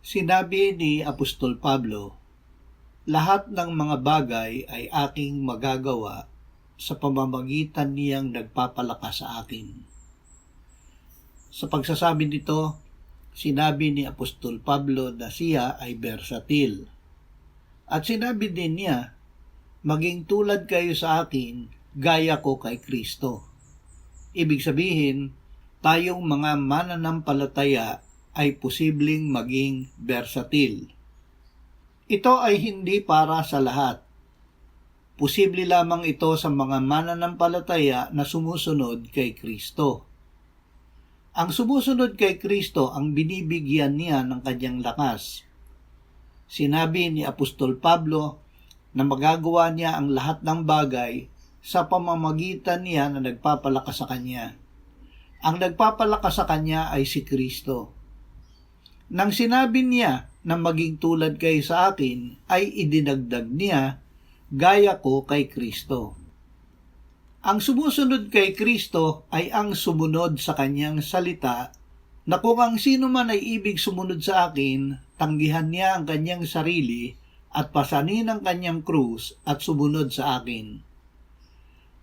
Sinabi ni Apostol Pablo, lahat ng mga bagay ay aking magagawa sa pamamagitan niyang nagpapalakas sa akin. Sa pagsasabi nito, sinabi ni Apostol Pablo na siya ay versatil. At sinabi din niya, maging tulad kayo sa akin, gaya ko kay Kristo. Ibig sabihin, tayong mga mananampalataya ay posibleng maging versatil. Ito ay hindi para sa lahat. Posible lamang ito sa mga mananampalataya na sumusunod kay Kristo. Ang sumusunod kay Kristo ang binibigyan niya ng kanyang lakas. Sinabi ni Apostol Pablo na magagawa niya ang lahat ng bagay sa pamamagitan niya na nagpapalakas sa kanya. Ang nagpapalakas sa kanya ay si Kristo. Nang sinabi niya na maging tulad kayo sa akin, ay idinagdag niya, gaya ko kay Kristo. Ang sumusunod kay Kristo ay ang sumunod sa kanyang salita, na kung ang sino man ay ibig sumunod sa akin, tanggihan niya ang kanyang sarili at pasanin ang kanyang krus at sumunod sa akin.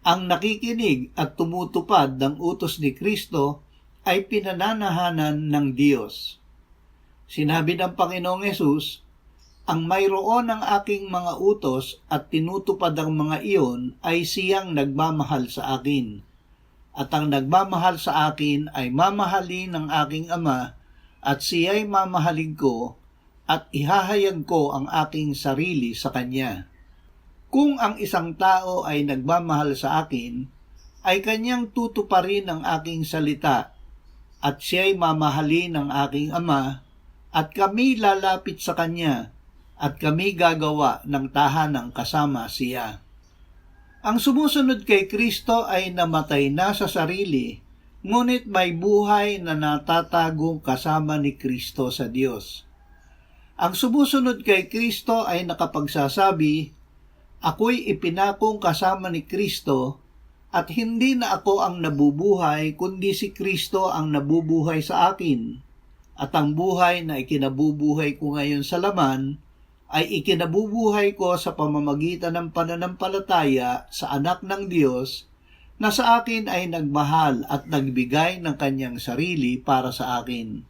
Ang nakikinig at tumutupad ng utos ni Kristo ay pinananahanan ng Diyos. Sinabi ng Panginoong Hesus, ang mayroon ng aking mga utos at tinutupad ang mga iyon ay siyang nagmamahal sa akin. At ang nagmamahal sa akin ay mamahalin ng aking Ama at siya'y mamahalin ko at ihahayag ko ang aking sarili sa kanya. Kung ang isang tao ay nagmamahal sa akin, ay kanyang tutuparin ang aking salita at siya'y mamahalin ng aking Ama at kami lalapit sa kanya at kami gagawa ng tahanang kasama siya. Ang sumusunod kay Kristo ay namatay na sa sarili, ngunit may buhay na natatagong kasama ni Kristo sa Diyos. Ang sumusunod kay Kristo ay nakapagsasabi, ako'y ipinakong kasama ni Kristo at hindi na ako ang nabubuhay kundi si Kristo ang nabubuhay sa akin. At ang buhay na ikinabubuhay ko ngayon sa laman ay ikinabubuhay ko sa pamamagitan ng pananampalataya sa anak ng Diyos na sa akin ay nagmahal at nagbigay ng kanyang sarili para sa akin.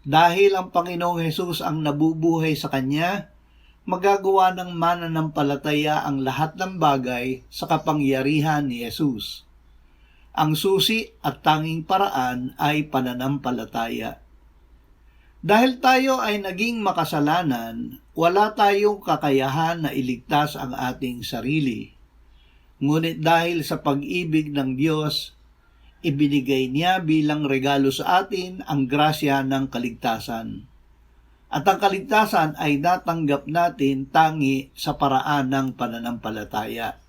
Dahil ang Panginoong Hesus ang nabubuhay sa kanya, magagawa ng mananampalataya ang lahat ng bagay sa kapangyarihan ni Hesus. Ang susi at tanging paraan ay pananampalataya. Dahil tayo ay naging makasalanan, wala tayong kakayahan na iligtas ang ating sarili. Ngunit dahil sa pag-ibig ng Diyos, ibinigay niya bilang regalo sa atin ang grasya ng kaligtasan. At ang kaligtasan ay natanggap natin tangi sa paraan ng pananampalataya.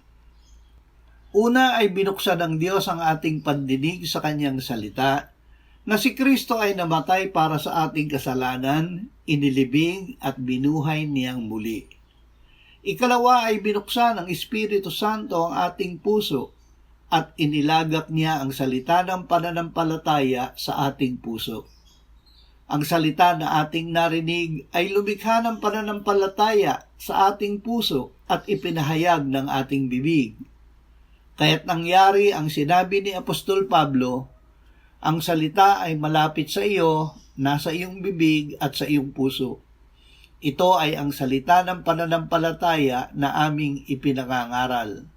Una ay binuksan ng Diyos ang ating pandinig sa kanyang salita, na si Kristo ay namatay para sa ating kasalanan, inilibing at binuhay niyang muli. Ikalawa ay binuksan ng Espiritu Santo ang ating puso at inilagak niya ang salita ng pananampalataya sa ating puso. Ang salita na ating narinig ay lumikha ng pananampalataya sa ating puso at ipinahayag ng ating bibig. Kaya't nangyari ang sinabi ni Apostol Pablo, ang salita ay malapit sa iyo, nasa iyong bibig at sa iyong puso. Ito ay ang salita ng pananampalataya na aming ipinangangaral.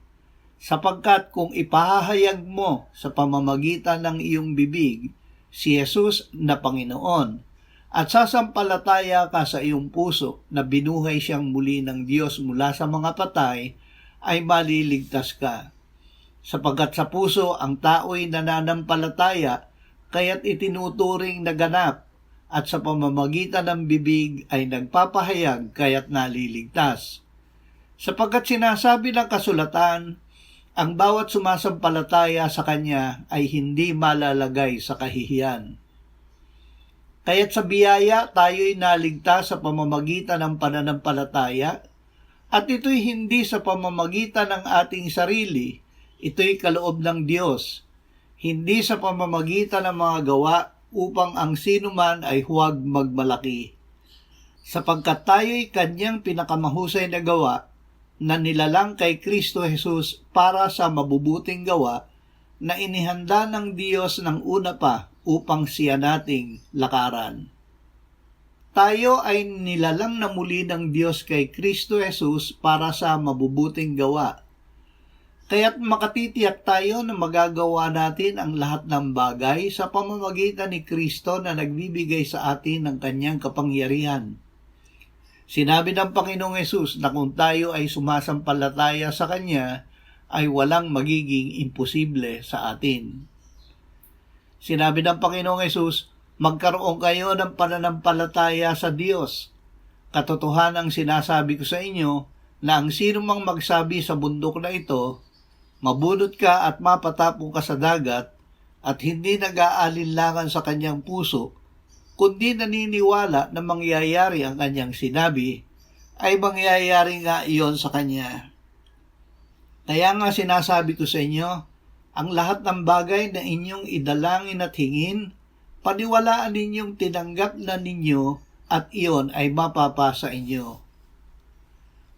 Sapagkat kung ipahahayag mo sa pamamagitan ng iyong bibig si Jesus na Panginoon at sasampalataya ka sa iyong puso na binuhay siyang muli ng Diyos mula sa mga patay, ay maliligtas ka. Sapagkat sa puso ang tao'y nananampalataya, kaya't itinuturing na ganap, at sa pamamagitan ng bibig ay nagpapahayag, kaya't naliligtas. Sapagkat sinasabi ng kasulatan, ang bawat sumasampalataya sa Kanya ay hindi malalagay sa kahihiyan. Kaya't sa biyaya tayo'y naligtas sa pamamagitan ng pananampalataya, at ito'y hindi sa pamamagitan ng ating sarili, ito'y kaloob ng Diyos, hindi sa pamamagitan ng mga gawa upang ang sinuman ay huwag magmalaki. sapagkat tayo'y kanyang pinakamahusay na gawa na nilalang kay Kristo Jesus para sa mabubuting gawa na inihanda ng Diyos ng una pa upang siya nating lakaran. Tayo ay nilalang na muli ng Diyos kay Kristo Jesus para sa mabubuting gawa. Kaya't makatitiyak tayo na magagawa natin ang lahat ng bagay sa pamamagitan ni Kristo na nagbibigay sa atin ng kanyang kapangyarihan. Sinabi ng Panginoong Hesus na kung tayo ay sumasampalataya sa Kanya, ay walang magiging imposible sa atin. Sinabi ng Panginoong Hesus, magkaroon kayo ng pananampalataya sa Diyos. Katotohanan ang sinasabi ko sa inyo na ang sino mang magsabi sa bundok na ito, mabunot ka at mapatapong ka sa dagat, at hindi nag-aalinlangan sa kanyang puso, kundi naniniwala na mangyayari ang kanyang sinabi, ay mangyayari nga iyon sa kanya. Kaya nga sinasabi ko sa inyo, ang lahat ng bagay na inyong idalangin at hingin, paniwalaan ninyong tinanggap na ninyo at iyon ay mapapasa inyo.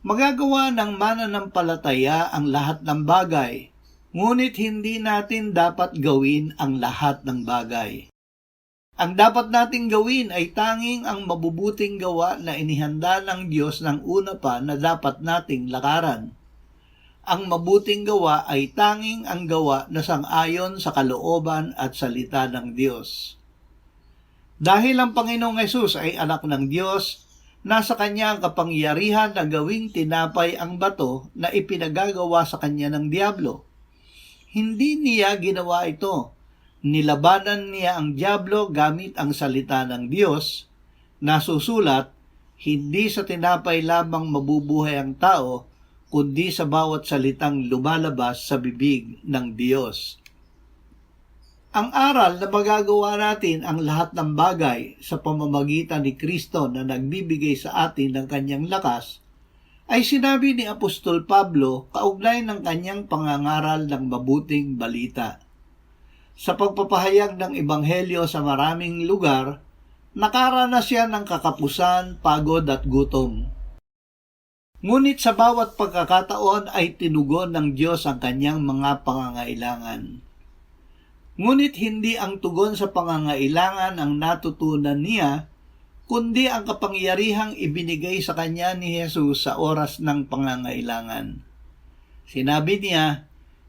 Magagawa ng mananampalataya ang lahat ng bagay, ngunit hindi natin dapat gawin ang lahat ng bagay. Ang dapat nating gawin ay tanging ang mabubuting gawa na inihanda ng Diyos ng una pa na dapat nating lakaran. Ang mabuting gawa ay tanging ang gawa na sang-ayon sa kalooban at salita ng Diyos. Dahil ang Panginoong Hesus ay anak ng Diyos, nasa Kanya ang kapangyarihan na gawing tinapay ang bato na ipinagagawa sa Kanya ng Diablo. Hindi niya ginawa ito. Nilabanan niya ang diablo gamit ang salita ng Diyos, na susulat, hindi sa tinapay lamang mabubuhay ang tao, kundi sa bawat salitang lumalabas sa bibig ng Diyos. Ang aral na magagawa natin ang lahat ng bagay sa pamamagitan ni Kristo na nagbibigay sa atin ng kanyang lakas, ay sinabi ni Apostol Pablo kaugnay ng kanyang pangangaral ng mabuting balita. Sa pagpapahayag ng Ebanghelyo sa maraming lugar, nakaranas siya ng kakapusan, pagod at gutom. Ngunit sa bawat pagkakataon ay tinugon ng Diyos ang kanyang mga pangangailangan. Ngunit hindi ang tugon sa pangangailangan ang natutunan niya, kundi ang kapangyarihang ibinigay sa kanya ni Jesus sa oras ng pangangailangan. Sinabi niya,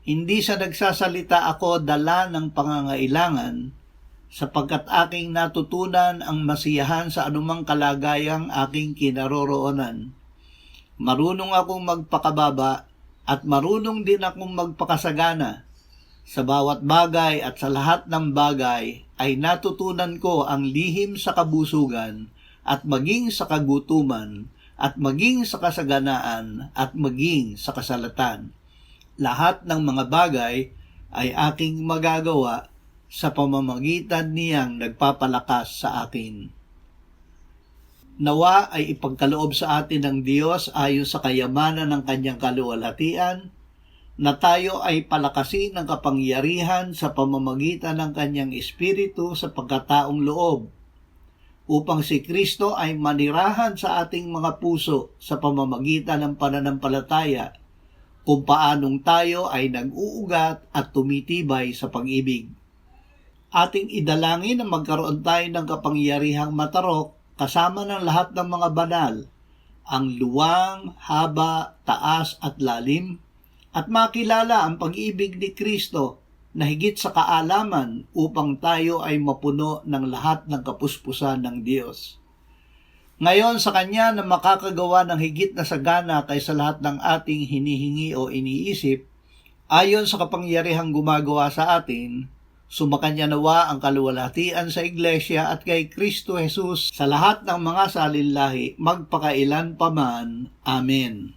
hindi sa nagsasalita ako dala ng pangangailangan, sapagkat aking natutunan ang masiyahan sa anumang kalagayang aking kinaroroonan. Marunong akong magpakababa at marunong din akong magpakasagana. Sa bawat bagay at sa lahat ng bagay ay natutunan ko ang lihim sa kabusugan at maging sa kagutuman at maging sa kasaganaan at maging sa kasalatan. Lahat ng mga bagay ay aking magagawa sa pamamagitan niyang nagpapalakas sa akin. Nawa ay ipagkaloob sa atin ng Diyos ayon sa kayamanan ng kanyang kaluwalhatian, na tayo ay palakasin ng kapangyarihan sa pamamagitan ng kanyang Espiritu sa pagkataong loob, upang si Kristo ay manirahan sa ating mga puso sa pamamagitan ng pananampalataya, kung paanong tayo ay nag-uugat at tumitibay sa pag-ibig. Ating idalangin na magkaroon tayo ng kapangyarihang matarok kasama ng lahat ng mga banal, ang luwang, haba, taas at lalim, at makilala ang pag-ibig ni Kristo na higit sa kaalaman upang tayo ay mapuno ng lahat ng kapuspusan ng Diyos. Ngayon sa Kanya na makakagawa ng higit na sagana kaysa lahat ng ating hinihingi o iniisip, ayon sa kapangyarihang gumagawa sa atin, sumakanya nawa ang kaluwalhatian sa Iglesia at kay Kristo Jesus sa lahat ng mga salinlahi, magpakailan pa man. Amen.